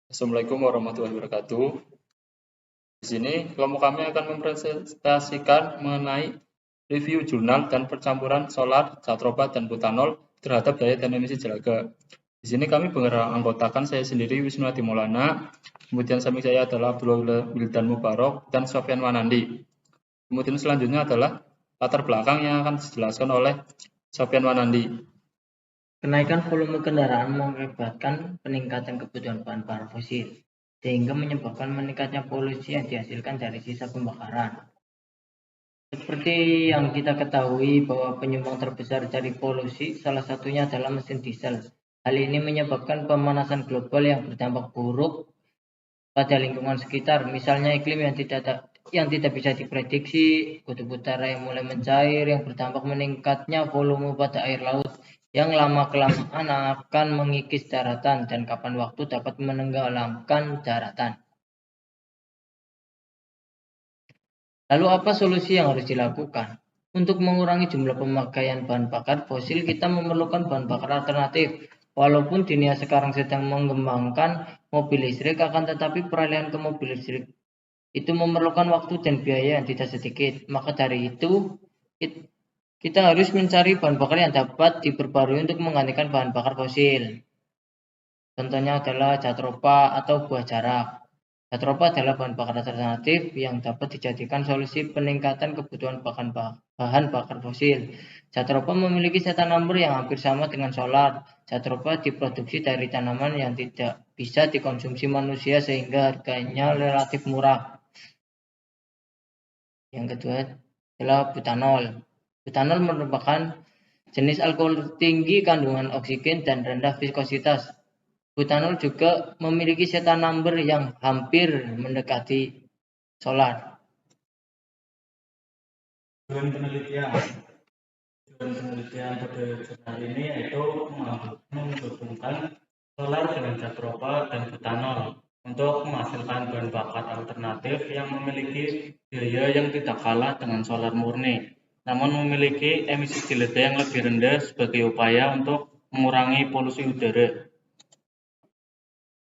Assalamualaikum warahmatullahi wabarakatuh. Di sini kelompok kami akan mempresentasikan mengenai review jurnal dan percampuran solar, zatropa, dan butanol terhadap daya dan emisi jelaga. Di sini kami menganggotakan saya sendiri Wisnuwati Maulana, kemudian samping saya adalah Abdullah Wildan Mubarok dan Sofyan Wanandi. Kemudian selanjutnya adalah latar belakang yang akan dijelaskan oleh Sofyan Wanandi. Kenaikan volume kendaraan mengakibatkan peningkatan kebutuhan bahan bakar fosil, sehingga menyebabkan meningkatnya polusi yang dihasilkan dari sisa pembakaran. Seperti yang kita ketahui bahwa penyumbang terbesar dari polusi salah satunya adalah mesin diesel. Hal ini menyebabkan pemanasan global yang berdampak buruk pada lingkungan sekitar, misalnya iklim yang tidak bisa diprediksi, kutub utara yang mulai mencair, yang berdampak meningkatnya volume pada air laut, yang lama-kelamaan akan mengikis daratan dan kapan waktu dapat menenggelamkan daratan. Lalu apa solusi yang harus dilakukan? Untuk mengurangi jumlah pemakaian bahan bakar fosil, kita memerlukan bahan bakar alternatif. Walaupun dunia sekarang sedang mengembangkan mobil listrik, akan tetapi peralihan ke mobil listrik itu memerlukan waktu dan biaya yang tidak sedikit. Maka dari itu, kita harus mencari bahan bakar yang dapat diperbarui untuk menggantikan bahan bakar fosil. Contohnya adalah zatropa atau buah jarak. Zatropa adalah bahan bakar alternatif yang dapat dijadikan solusi peningkatan kebutuhan bahan bakar fosil. Zatropa memiliki setan number yang hampir sama dengan solar. Zatropa diproduksi dari tanaman yang tidak bisa dikonsumsi manusia sehingga harganya relatif murah. Yang kedua adalah butanol. Butanol merupakan jenis alkohol tinggi kandungan oksigen dan rendah viskositas. Butanol juga memiliki setan number yang hampir mendekati solar. Tujuan penelitian pada jurnal ini yaitu menggabungkan solar dengan zatropa dan butanol untuk menghasilkan bahan bakar alternatif yang memiliki biaya yang tidak kalah dengan solar murni, namun memiliki emisi jelaga yang lebih rendah sebagai upaya untuk mengurangi polusi udara.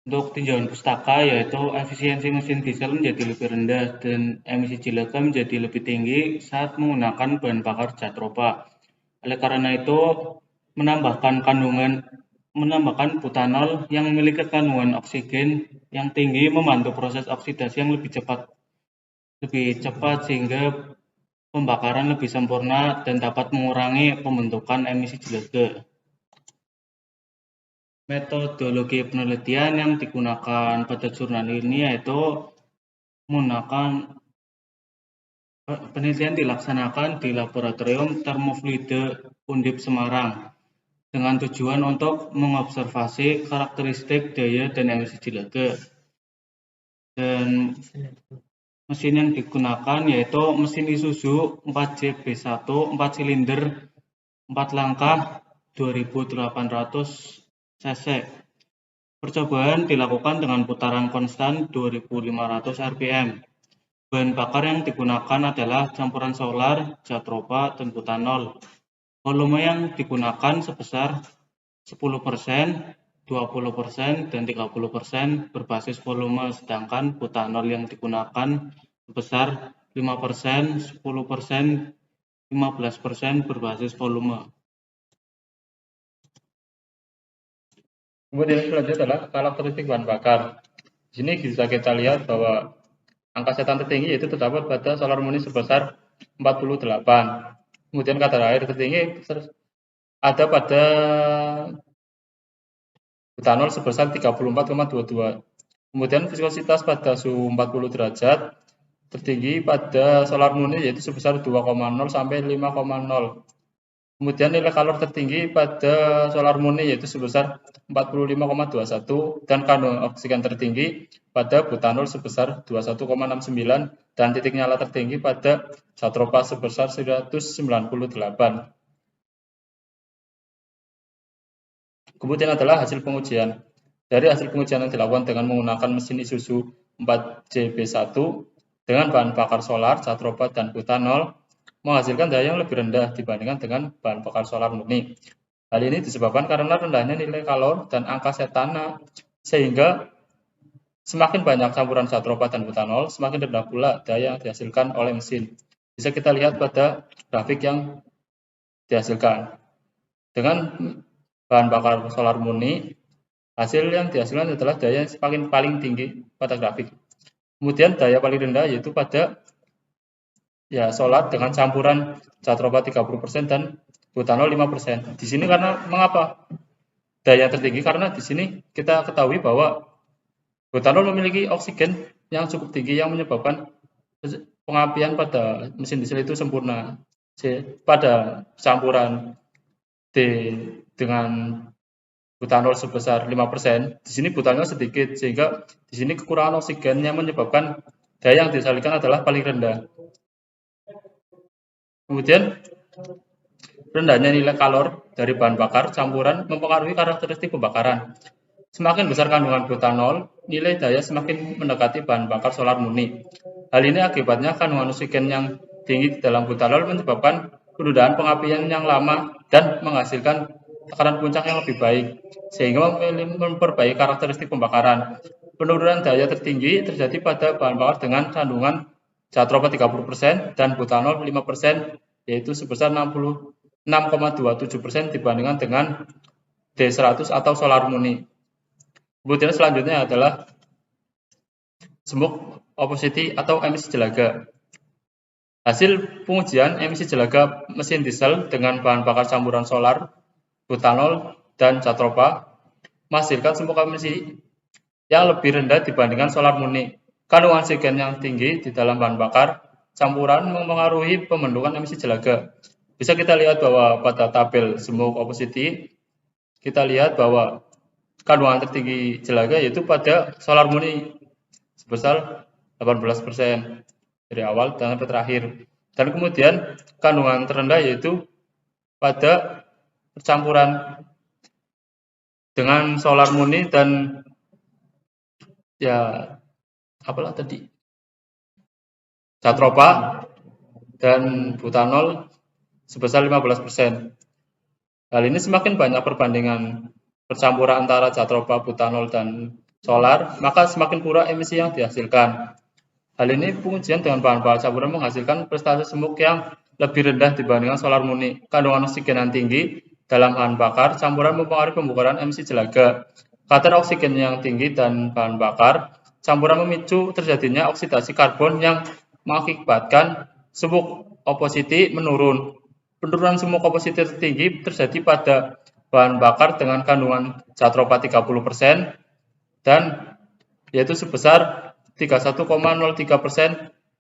Untuk tinjauan pustaka yaitu efisiensi mesin diesel menjadi lebih rendah dan emisi jelaga menjadi lebih tinggi saat menggunakan bahan bakar zatropa. Oleh karena itu, menambahkan butanol yang memiliki kandungan oksigen yang tinggi membantu proses oksidasi yang lebih cepat sehingga pembakaran lebih sempurna dan dapat mengurangi pembentukan emisi jelaga. Metodologi penelitian yang digunakan pada jurnal ini yaitu menggunakan penelitian dilaksanakan di laboratorium termofluide Undip Semarang dengan tujuan untuk mengobservasi karakteristik daya dan emisi jelaga. Dan mesin yang digunakan yaitu mesin Isuzu 4JB1 4 silinder 4 langkah 2800 cc. Percobaan dilakukan dengan putaran konstan 2500 rpm. Bahan bakar yang digunakan adalah campuran solar, zatropa, dan butanol. Volume yang digunakan sebesar 10%, 20%, dan 30% berbasis volume, sedangkan butanol yang digunakan sebesar 5%, 10%, 15% berbasis volume. Kemudian selanjutnya adalah karakteristik bahan bakar. Di sini bisa kita lihat bahwa angka setan tertinggi yaitu terdapat pada solar murni sebesar 48. Kemudian kadar air tertinggi ada pada butanol sebesar 34,22. Kemudian viskositas pada suhu 40 derajat tertinggi pada solar murni yaitu sebesar 2,0 sampai 5,0. Kemudian nilai kalor tertinggi pada solar murni yaitu sebesar 45,21 dan kandungan oksigen tertinggi pada butanol sebesar 21,69 dan titik nyala tertinggi pada zatropa sebesar 198. Kemudian adalah hasil pengujian. Dari hasil pengujian yang dilakukan dengan menggunakan mesin Isuzu 4JB1 dengan bahan bakar solar, zatropa, dan butanol menghasilkan daya yang lebih rendah dibandingkan dengan bahan bakar solar murni. Hal ini disebabkan karena rendahnya nilai kalor dan angka setana, sehingga Semakin banyak campuran zat ropa dan butanol, semakin rendah pula daya yang dihasilkan oleh mesin. Bisa kita lihat pada grafik yang dihasilkan. Dengan bahan bakar solar murni, hasil yang dihasilkan adalah daya yang paling tinggi pada grafik. Kemudian daya paling rendah yaitu pada solar dengan campuran zat ropa 30% dan butanol 5%. Di sini karena mengapa daya tertinggi? Karena di sini kita ketahui bahwa butanol memiliki oksigen yang cukup tinggi yang menyebabkan pengapian pada mesin diesel itu sempurna. Pada campuran D dengan butanol sebesar 5%, di sini butanol sedikit sehingga di sini kekurangan oksigen yang menyebabkan daya yang dihasilkan adalah paling rendah. Kemudian rendahnya nilai kalor dari bahan bakar campuran mempengaruhi karakteristik pembakaran. Semakin besar kandungan butanol, nilai daya semakin mendekati bahan bakar solar murni. Hal ini akibatnya kandungan oksigen yang tinggi di dalam butanol menyebabkan penundaan pengapian yang lama dan menghasilkan tekanan puncak yang lebih baik, sehingga memperbaiki karakteristik pembakaran. Penurunan daya tertinggi terjadi pada bahan bakar dengan kandungan zat ropa 30% dan butanol 5%, yaitu sebesar 6,27% dibandingkan dengan D100 atau solar murni. Kemudian selanjutnya adalah smoke opacity atau emisi jelaga. Hasil pengujian emisi jelaga mesin diesel dengan bahan bakar campuran solar, butanol, dan zat ropa menghasilkan smoke emisi yang lebih rendah dibandingkan solar murni. Kandungan oksigen yang tinggi di dalam bahan bakar campuran mempengaruhi pembentukan emisi jelaga. Bisa kita lihat bahwa pada tabel smoke opacity, kita lihat bahwa kandungan tertinggi jelaga yaitu pada solar murni sebesar 18% dari awal dan sampai terakhir. Dan kemudian kandungan terendah yaitu pada percampuran dengan solar murni dan zat ropa dan butanol sebesar 15%. Hal ini semakin banyak perbandingan percampuran antara zat ropa, butanol, dan solar, maka semakin pura emisi yang dihasilkan. Hal ini pengujian dengan bahan bakar campuran menghasilkan prestasi smoke yang lebih rendah dibandingkan solar murni. Kandungan oksigen yang tinggi dalam bahan bakar campuran mempengaruhi pembukaran emisi jelaga. Kadar oksigen yang tinggi dan bahan bakar campuran memicu terjadinya oksidasi karbon yang mengakibatkan smoke opacity menurun. Penurunan smoke opacity tertinggi terjadi pada bahan bakar dengan kandungan zat ropa 30% dan yaitu sebesar 31,03%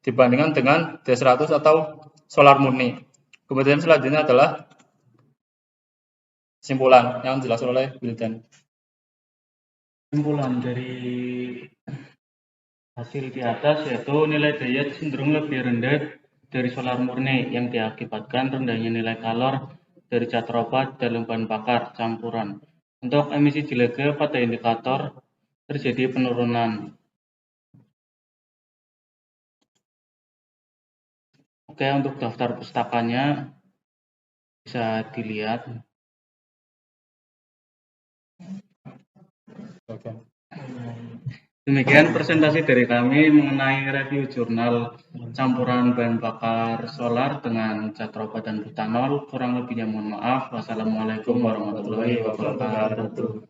dibandingkan dengan D100 atau solar murni. Kemudian selanjutnya adalah kesimpulan yang dijelaskan oleh Wildan. Kesimpulan dari hasil di atas yaitu nilai daya cenderung lebih rendah dari solar murni yang diakibatkan rendahnya nilai kalor dari zat ropa dalam bahan bakar campuran. Untuk emisi jelaga pada indikator terjadi penurunan. Oke, untuk daftar pustakanya bisa dilihat. Demikian presentasi dari kami mengenai review jurnal campuran bahan bakar solar dengan zat ropa dan butanol. Kurang lebihnya mohon maaf. Wassalamualaikum warahmatullahi wabarakatuh.